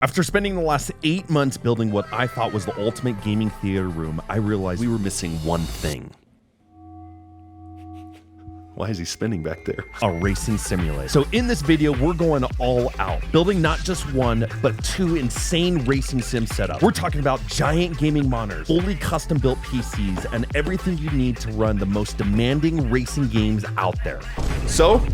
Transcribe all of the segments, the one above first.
After spending the last 8 months building what I thought was the ultimate gaming theater room, I realized we were missing one thing. Why is he spinning back there? A racing simulator. So in this video, we're going all out, building not just one, but 2 insane racing sim setups. We're talking about giant gaming monitors, fully custom built PCs, and everything you need to run the most demanding racing games out there. So,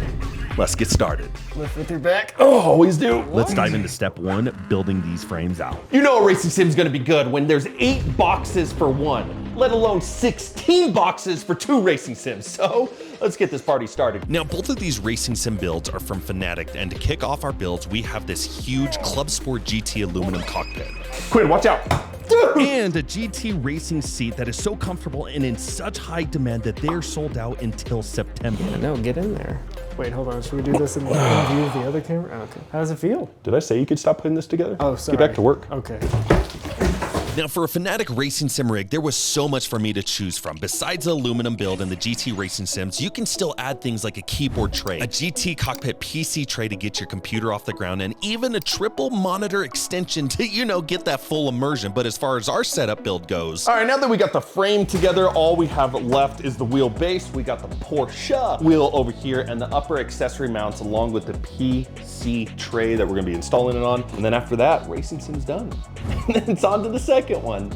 let's get started. Lift with your back. Oh, always do. Let's dive into step 1, building these frames out. You know a racing sim's gonna be good when there's 8 boxes for one, let alone 16 boxes for 2 racing sims. So let's get this party started. Now, both of these racing sim builds are from Fanatec, and to kick off our builds, we have this huge Club Sport GT aluminum cockpit. Quinn, watch out. And a GT racing seat that is so comfortable and in such high demand that they're sold out until September. I know, get in there. Wait, hold on. Should we do this in the view of the other camera? Oh, okay. How does it feel? Did I say you could stop putting this together? Oh, sorry. Get back to work. Okay. Now, for a Fanatec racing sim rig, there was so much for me to choose from. Besides the aluminum build and the GT racing sims, you can still add things like a keyboard tray, a GT cockpit PC tray to get your computer off the ground, and even a triple monitor extension to, you know, get that full immersion. But as far as our setup build goes... All right, now that we got the frame together, all we have left is the wheel base. We got the Porsche wheel over here and the upper accessory mounts along with the PC tray that we're gonna be installing it on. And then after that, racing sim's done. And then it's on to the second one.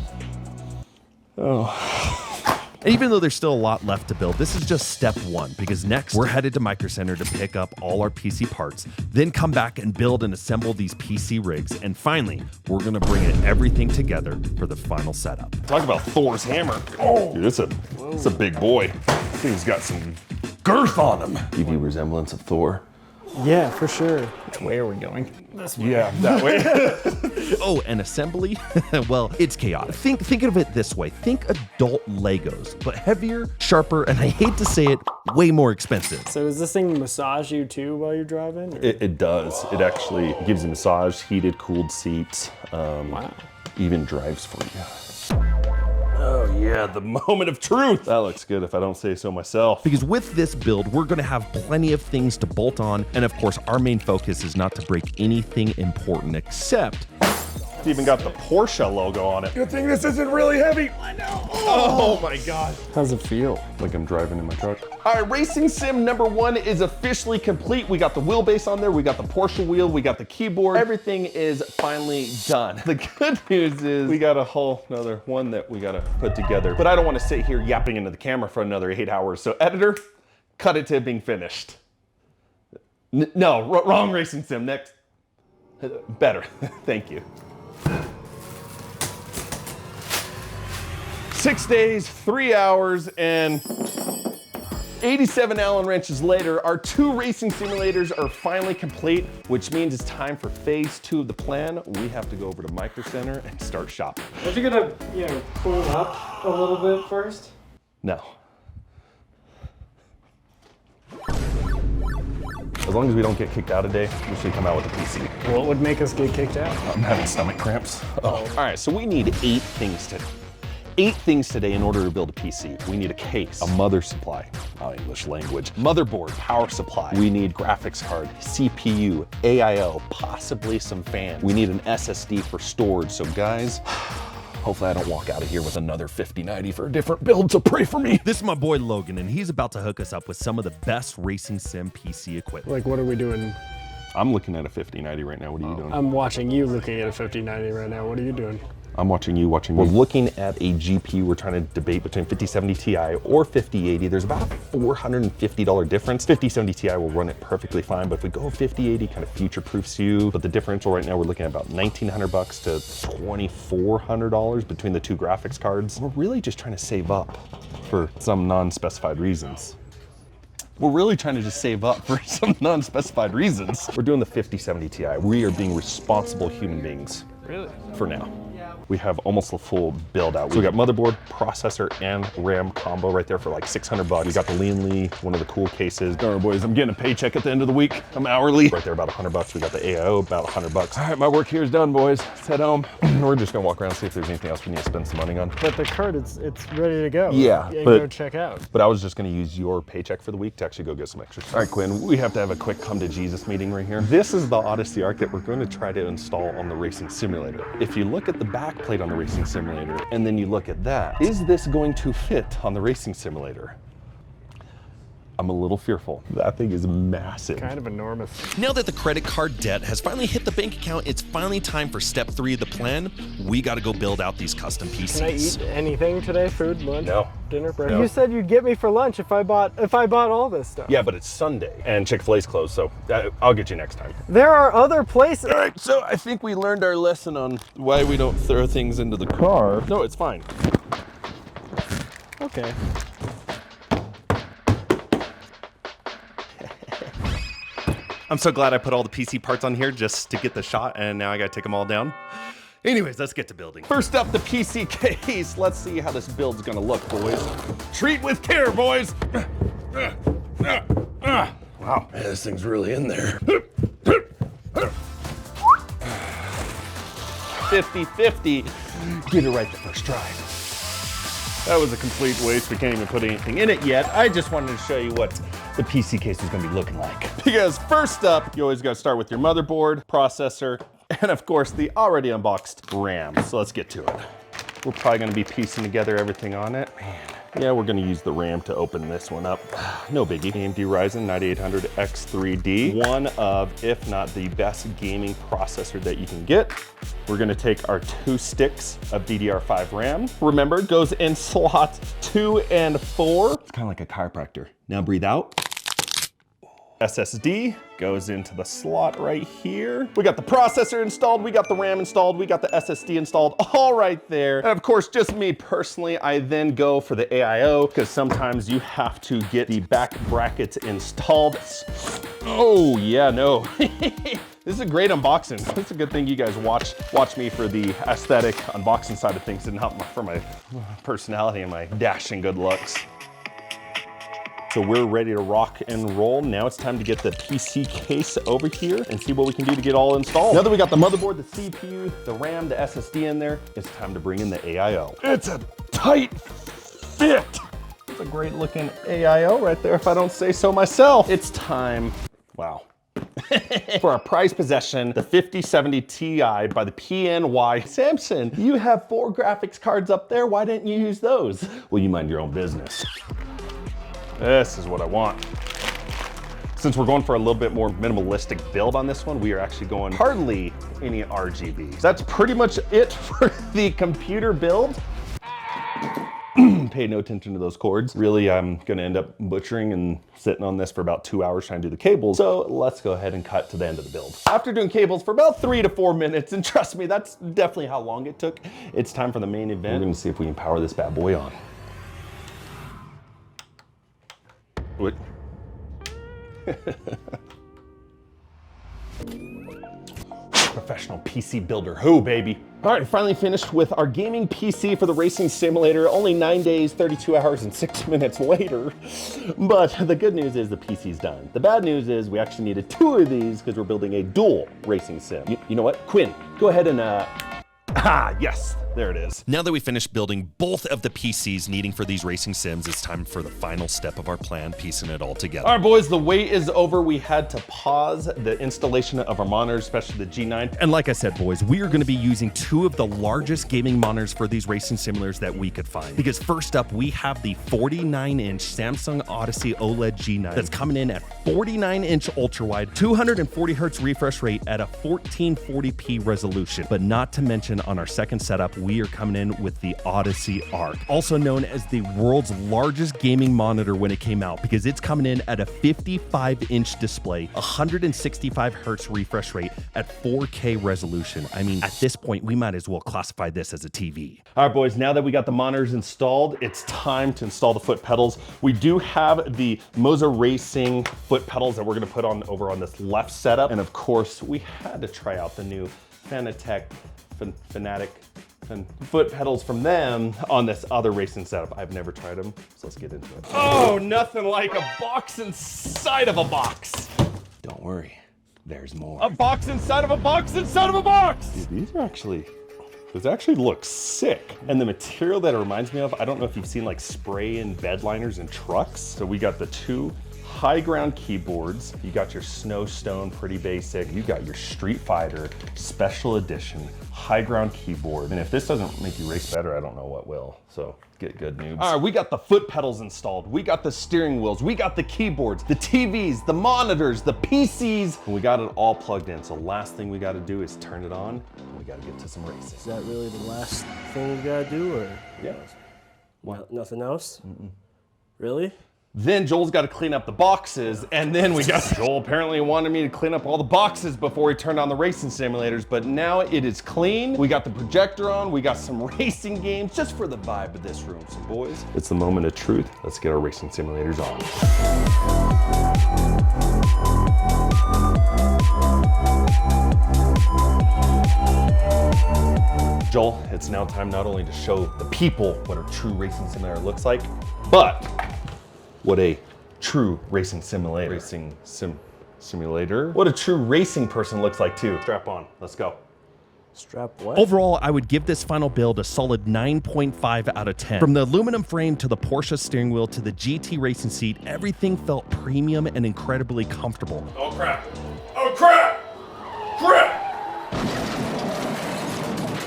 Oh. And even though there's still a lot left to build, this is just step 1, because next we're headed to Micro Center to pick up all our PC parts, then come back and build and assemble these PC rigs, and finally, we're gonna bring everything together for the final setup. Talk about Thor's hammer. Oh, dude, it's a big boy. This thing's got some girth on him. Give you resemblance of Thor. Yeah, for sure. Which way are we going? This way. Yeah, that way. Oh, and assembly? Well, it's chaotic. Think of it this way. Think adult Legos, but heavier, sharper, and I hate to say it, way more expensive. So does this thing massage you too while you're driving? Or? It does. It actually gives you massage, heated, cooled seats. Wow. Even drives for you. Oh yeah, the moment of truth. That looks good if I don't say so myself. Because with this build, we're gonna have plenty of things to bolt on, and of course, our main focus is not to break anything important except... It's even got the Porsche logo on it. Good thing this isn't really heavy. I know. Oh my God. How's it feel? Like I'm driving in my truck. All right, racing sim number 1 is officially complete. We got the wheelbase on there. We got the Porsche wheel. We got the keyboard. Everything is finally done. The good news is we got a whole another one that we got to put together. But I don't want to sit here yapping into the camera for another 8 hours. So editor, cut it to being finished. No, wrong racing sim. Next. Better. Thank you. 6 days, 3 hours, and 87 Allen wrenches later, our 2 racing simulators are finally complete, which means it's time for phase 2 of the plan. We have to go over to Micro Center and start shopping. Aren't you gonna, cool up a little bit first? No. As long as we don't get kicked out today, we should come out with a PC. What would make us get kicked out? I'm having stomach cramps. Oh. All right, so we need 8 things today. 8 things today in order to build a PC. We need a case, a mother supply, English language, motherboard, power supply. We need graphics card, CPU, AIO, possibly some fans. We need an SSD for storage. So guys, hopefully I don't walk out of here with another 5090 for a different build, so pray for me. This is my boy Logan, and he's about to hook us up with some of the best racing sim PC equipment. Like, what are we doing? I'm looking at a 5090 right now. What are you doing? I'm watching you looking at a 5090 right now. What are you doing? I'm watching you watching me. We're looking at a GPU. We're trying to debate between 5070 Ti or 5080. There's about a $450 difference. 5070 Ti will run it perfectly fine, but if we go 5080, kind of future-proofs you. But the differential right now, we're looking at about $1,900 to $2,400 between the 2 graphics cards. We're really just trying to save up for some non-specified reasons. We're really trying to just save up for some non-specified reasons. We're doing the 5070 Ti. We are being responsible human beings. Really? For now. We have almost a full build out. So we got motherboard, processor, and RAM combo right there for like 600 bucks. We got the Lean Lee, one of the cool cases. All right, boys, I'm getting a paycheck at the end of the week. I'm hourly. Right there, about 100 bucks. We got the AIO, about 100 bucks. All right, my work here is done, boys. Let's head home. We're just gonna walk around and see if there's anything else we need to spend some money on. But the cart, it's ready to go. Yeah, and but go check out. But I was just gonna use your paycheck for the week to actually go get some exercise. All right, Quinn, we have to have a quick come to Jesus meeting right here. This is the Odyssey Arc that we're going to try to install on the racing simulator. If you look at the back plate on the racing simulator, and then you look at that, is this going to fit on the racing simulator? I'm a little fearful. That thing is massive. Kind of enormous. Now that the credit card debt has finally hit the bank account, it's finally time for step 3 of the plan. We gotta go build out these custom PCs. Can I eat anything today? Food, lunch, No. dinner, breakfast? No. You said you'd get me for lunch if I bought all this stuff. Yeah, but it's Sunday, and Chick-fil-A's closed, so I'll get you next time. There are other places. All right, so I think we learned our lesson on why we don't throw things into the car. No, it's fine. Okay. I'm so glad I put all the PC parts on here just to get the shot, and now I gotta take them all down. Anyways, let's get to building. First up, the PC case. Let's see how this build's gonna look, boys. Treat with care, boys. Wow, man, this thing's really in there. 50-50. Get it right the first try. That was a complete waste. We can't even put anything in it yet. I just wanted to show you what the PC case is gonna be looking like. Because first up, you always gotta start with your motherboard, processor, and of course the already unboxed RAM. So let's get to it. We're probably gonna be piecing together everything on it. Man. Yeah, we're gonna use the RAM to open this one up. No biggie. AMD Ryzen 9800 X3D. One of, if not the best gaming processor that you can get. We're gonna take our 2 sticks of DDR5 RAM. Remember, it goes in slots 2 and 4. It's kind of like a chiropractor. Now breathe out. SSD goes into the slot right here. We got the processor installed, we got the RAM installed, we got the SSD installed, all right there. And of course, just me personally, I then go for the AIO, because sometimes you have to get the back brackets installed. Oh yeah, no. This is a great unboxing. It's a good thing you guys watch me for the aesthetic unboxing side of things and not for my personality and my dashing good looks. So we're ready to rock and roll. Now it's time to get the PC case over here and see what we can do to get all installed. Now that we got the motherboard, the CPU, the RAM, the SSD in there, it's time to bring in the AIO. It's a tight fit. It's a great looking AIO right there, if I don't say so myself. It's time, wow. For our prized possession, the 5070 Ti by the PNY. Samson, you have 4 graphics cards up there. Why didn't you use those? Well, you mind your own business. This is what I want. Since we're going for a little bit more minimalistic build on this one, we are actually going hardly any RGB. That's pretty much it for the computer build. Pay no attention to those cords. Really, I'm gonna end up butchering and sitting on this for about 2 hours trying to do the cables. So let's go ahead and cut to the end of the build. After doing cables for about 3 to 4 minutes, and trust me, that's definitely how long it took, it's time for the main event. We're gonna see if we can power this bad boy on. What? Professional PC builder, who baby? All right, finally finished with our gaming PC for the racing simulator. Only 9 days, 32 hours, and 6 minutes later. But the good news is the PC's done. The bad news is we actually needed 2 of these because we're building a dual racing sim. You know what? Quinn, go ahead and, yes, there it is. Now that we finished building both of the PCs needing for these racing sims, it's time for the final step of our plan, piecing it all together. All right, boys, the wait is over. We had to pause the installation of our monitors, especially the G9. And like I said, boys, we are gonna be using 2 of the largest gaming monitors for these racing simulators that we could find. Because first up, we have the 49-inch Samsung Odyssey OLED G9 that's coming in at 49-inch ultra-wide, 240 hertz refresh rate at a 1440p resolution. But not to mention, on our second setup, we are coming in with the Odyssey Arc, also known as the world's largest gaming monitor when it came out, because it's coming in at a 55-inch display, 165 hertz refresh rate at 4K resolution. I mean, at this point, we might as well classify this as a TV. All right, boys, now that we got the monitors installed, it's time to install the foot pedals. We do have the Moza Racing foot pedals that we're gonna put on over on this left setup. And of course, we had to try out the new Fanatec Fanatec foot pedals from them on this other racing setup. I've never tried them, so let's get into it. Oh, nothing like a box inside of a box. Don't worry, there's more. A box inside of a box inside of a box. Dude, these are actually This actually looks sick. And the material that it reminds me of, I don't know if you've seen like spray in bed liners in trucks. So we got the 2 high ground keyboards. You got your Snowstone, pretty basic. You got your Street Fighter Special Edition high ground keyboard. And if this doesn't make you race better, I don't know what will. So get good, noobs. All right, we got the foot pedals installed. We got the steering wheels. We got the keyboards, the TVs, the monitors, the PCs. And we got it all plugged in. So last thing we got to do is turn it on. And we got to get to some racing. Is that really the last thing we gotta do, or? Yeah. What? Nothing else? Really? Then Joel's got to clean up the boxes, and then we got Joel apparently wanted me to clean up all the boxes before he turned on the racing simulators, but now it is clean. We got the projector on, we got some racing games just for the vibe of this room. So boys, it's the moment of truth. Let's get our racing simulators on. Joel, it's now time not only to show the people what a true racing simulator looks like, but what a true racing simulator. Simulator. What a true racing person looks like too. Strap on, let's go. Strap what? Overall, I would give this final build a solid 9.5 out of 10. From the aluminum frame to the Porsche steering wheel to the GT racing seat, everything felt premium and incredibly comfortable. Oh crap, oh crap, crap!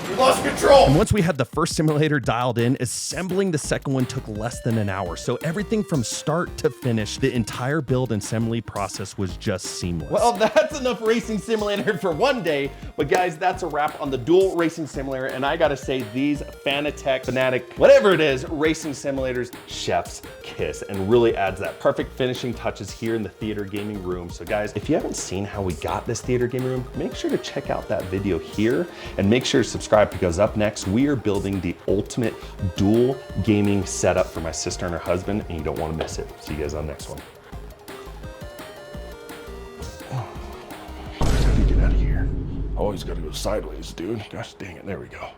We lost control. And once we had the first simulator dialed in, assembling the second one took less than an hour. So everything from start to finish, the entire build and assembly process was just seamless. Well, that's enough racing simulator for one day. But guys, that's a wrap on the dual racing simulator. And I gotta say, these Fanatec, whatever it is, racing simulators, chef's kiss, and really adds that perfect finishing touches here in the theater gaming room. So guys, if you haven't seen how we got this theater gaming room, make sure to check out that video here and make sure to subscribe, because up next, we are building the ultimate dual gaming setup for my sister and her husband, and you don't want to miss it. See you guys on the next one. How do you get out of here? Always gotta go sideways, dude. Gosh dang it, there we go.